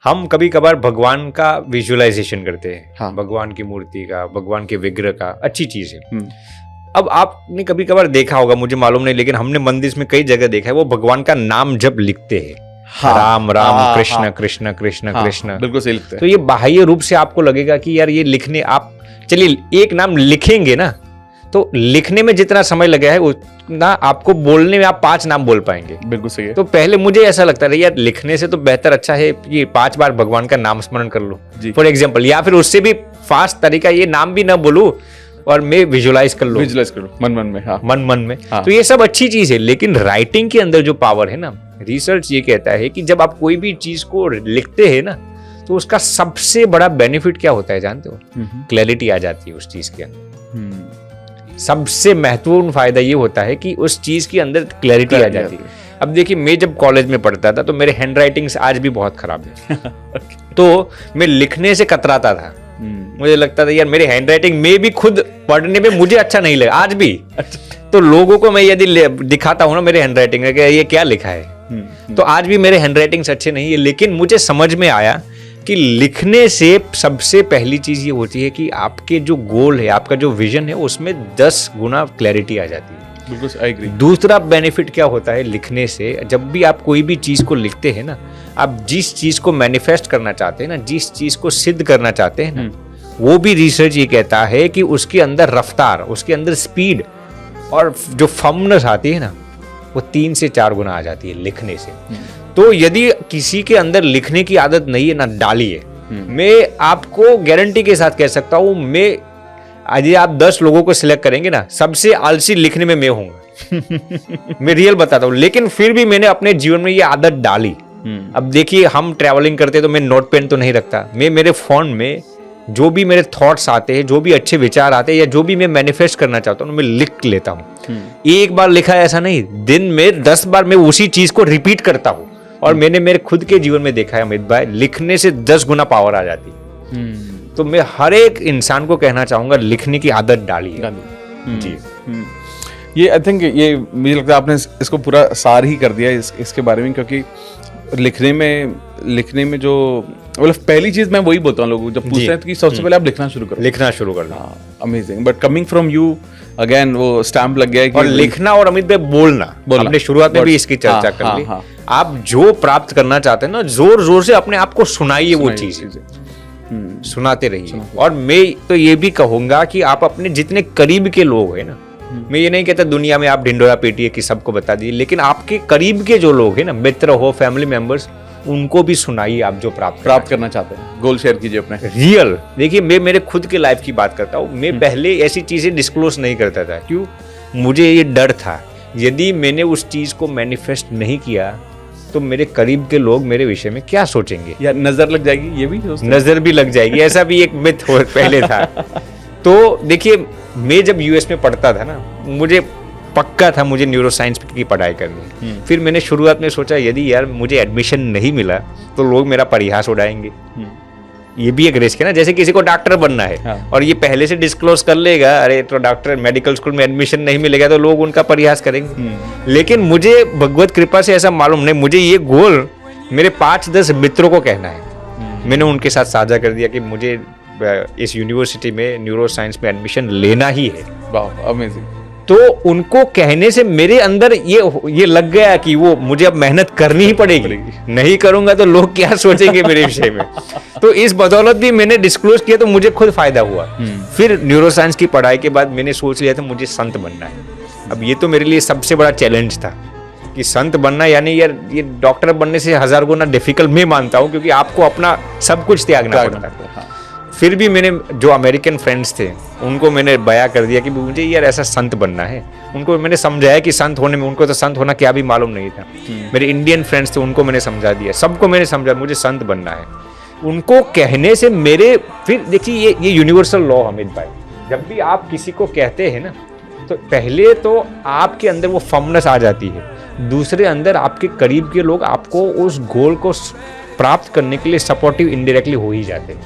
हम कभी कभार भगवान का विजुअलाइजेशन करते हैं, हाँ। भगवान की मूर्ति का, भगवान के विग्रह का, अच्छी चीज है। अब आपने कभी कभार देखा होगा, मुझे मालूम नहीं, लेकिन हमने मंदिर में कई जगह देखा है, वो भगवान का नाम जब लिखते हैं, हाँ, राम राम हाँ, कृष्ण हाँ, कृष्ण कृष्ण हाँ, कृष्ण, बिल्कुल सही लिखते हैं। तो ये बाह्य रूप से आपको लगेगा कि यार ये लिखने, आप चलिए एक नाम लिखेंगे ना, तो लिखने में जितना समय लगा है उतना आपको बोलने में आप 5 नाम बोल पाएंगे। बिल्कुल सही है। तो पहले मुझे ऐसा लगता था यार लिखने से तो बेहतर अच्छा है कि 5 बार भगवान का नाम स्मरण कर लो फॉर एग्जाम्पल, या फिर उससे भी फास्ट तरीका ये नाम भी ना बोलूं और मैं विजुअलाइज कर लूं, विजुअलाइज करो मन मन में। हाँ, मन में। हाँ। तो ये सब अच्छी चीज है, लेकिन राइटिंग के अंदर जो पावर है ना, रिसर्च ये कहता है कि जब आप कोई भी चीज को लिखते हैं ना, तो उसका सबसे बड़ा बेनिफिट क्या होता है जानते हो? क्लैरिटी आ जाती है उस चीज के अंदर। सबसे महत्वपूर्ण फायदा ये होता है कि उस चीज के अंदर क्लैरिटी आ जाती है। अब देखिए, मैं जब कॉलेज में पढ़ता था तो मेरे हैंड राइटिंग्स आज भी बहुत खराब है तो मैं लिखने से कतराता था। मुझे लगता था यार मेरे हैंड राइटिंग में भी खुद पढ़ने में मुझे अच्छा नहीं लगा आज भी। तो लोगों को मैं यदि दिखाता हूँ ना मेरे हैंड राइटिंग में, ये क्या लिखा है, तो आज भी मेरे हैंड राइटिंग्स अच्छे नहीं है, लेकिन मुझे समझ में आया कि लिखने से सबसे पहली चीज ये होती है कि आपके जो गोल है, आपका जो विजन है, उसमें 10 गुना क्लैरिटी आ जाती है। बिल्कुल आई एग्री। दूसरा बेनिफिट क्या होता है लिखने से, जब भी आप कोई भी चीज को लिखते हैं ना, आप जिस चीज को मैनिफेस्ट करना चाहते हैं ना, जिस चीज को सिद्ध करना चाहते हैं ना, वो भी रिसर्च ये कहता है कि उसके अंदर रफ्तार, उसके अंदर स्पीड और जो फर्मनेस आती है ना, वो 3 से 4 गुना आ जाती है लिखने से। तो यदि किसी के अंदर लिखने की आदत नहीं है ना, डालिए। मैं आपको गारंटी के साथ कह सकता हूं, मैं यदि आप 10 लोगों को सिलेक्ट करेंगे ना, सबसे आलसी लिखने में मैं होऊंगा मैं रियल बताता हूं, लेकिन फिर भी मैंने अपने जीवन में ये आदत डाली। अब देखिए, हम ट्रैवलिंग करते तो मैं नोट पेन तो नहीं रखता, मैं मेरे फोन में जो भी मेरे थॉट्स आते हैं, जो भी अच्छे विचार आते हैं, या जो भी मैं मैनिफेस्ट करना चाहता हूँ, मैं लिख लेता हूँ। एक बार लिखा ऐसा नहीं, दिन में 10 बार मैं उसी चीज को रिपीट करता हूँ। और मैंने मेरे खुद के जीवन में देखा है अमित भाई, लिखने से 10 गुना पावर आ जाती है। तो मैं हर एक इंसान को कहना चाहूंगा, लिखने की आदत डालिए। जी, ये आई थिंक ये मुझे लगता है आपने इसको पूरा सार ही कर दिया इसके बारे में, क्योंकि लिखने में जो मतलब पहली चीज मैं वही बोलता हूँ लोगों को जब पूछते हैं कि सबसे पहले आप लिखना शुरू करो। हाँ, amazing. But coming from you again वो स्टैम्प लग गया है कि और लिखना और अमित भाई बोलना हमने शुरुआत में भी इसकी चर्चा कर ली। आप जो प्राप्त करना चाहते हैं ना, जोर जोर से अपने आप को सुनाइए, वो चीज सुनाते रहिए। और मैं तो ये भी कहूंगा कि आप अपने जितने करीब के लोग हैं ना, मैं ये नहीं कहता दुनिया में आप ढिंडोरा पीटिए कि सबको बता दीजिए, लेकिन आपके करीब के जो लोग हैं ना, मित्र हो, फैमिली मेंबर्स, उनको भी सुनाइए आप जो प्राप्त करना चाहते हैं। गोल शेयर कीजिए अपने रियल। देखिए, मैं मेरे खुद के लाइफ की बात करता हूँ। मैं पहले ऐसी चीजें डिस्क्लोज नहीं करता था। क्यों? मुझे ये डर था, यदि मैंने उस चीज को मैनिफेस्ट नहीं किया तो मेरे करीब के लोग मेरे विषय में क्या सोचेंगे, या नजर लग जाएगी, ये भी नजर भी लग जाएगी, ऐसा भी एक मिथ पहले था। तो देखिए, मैं जब यूएस में पढ़ता था ना, मुझे पक्का था मुझे न्यूरो साइंस की पढ़ाई करनी। फिर मैंने शुरुआत में सोचा, यदि यार मुझे एडमिशन नहीं मिला तो लोग मेरा परिहास उड़ाएंगे। ये भी एक रिस्क है ना, जैसे किसी को डॉक्टर बनना है और ये पहले से डिस्क्लोज कर लेगा, अरे तो डॉक्टर मेडिकल स्कूल में एडमिशन नहीं मिलेगा, तो लोग उनका परिहास करेंगे। लेकिन मुझे भगवत कृपा से ऐसा मालूम नहीं, मुझे ये गोल मेरे 5-10 मित्रों को कहना है। मैंने उनके साथ साझा कर दिया कि मुझे इस यूनिवर्सिटी में न्यूरो साइंस में एडमिशन लेना ही है। वाह, अमेजिंग। तो उनको कहने से मेरे अंदर ये लग गया कि वो मुझे अब मेहनत करनी ही पड़ेगी, नहीं करूंगा तो लोग क्या सोचेंगे मेरे विषय में। तो इस बदौलत भी मैंने डिस्क्लोज किया, तो मुझे खुद फायदा हुआ। फिर न्यूरो साइंस की पढ़ाई के बाद मैंने सोच लिया था मुझे संत बनना है। अब ये तो मेरे लिए सबसे बड़ा चैलेंज था कि संत बनना, यानी यार ये डॉक्टर बनने से 1000 गुना डिफिकल्ट मैं मानता हूँ, क्योंकि आपको अपना सब कुछ त्यागना पड़ता है। फिर भी मैंने जो अमेरिकन फ्रेंड्स थे उनको मैंने बयां कर दिया कि मुझे यार ऐसा संत बनना है। उनको मैंने समझाया कि संत होने में, उनको तो संत होना क्या भी मालूम नहीं था। मेरे इंडियन फ्रेंड्स थे, उनको मैंने समझा दिया, सबको मैंने समझा मुझे संत बनना है। उनको कहने से मेरे, फिर देखिए ये यूनिवर्सल लॉ अमित भाई, जब भी आप किसी को कहते हैं ना, तो पहले तो आपके अंदर वो फर्मनेस आ जाती है, दूसरे अंदर आपके करीब के लोग आपको उस गोल को प्राप्त करने के लिए सपोर्टिव इनडायरेक्टली हो ही जाते हैं।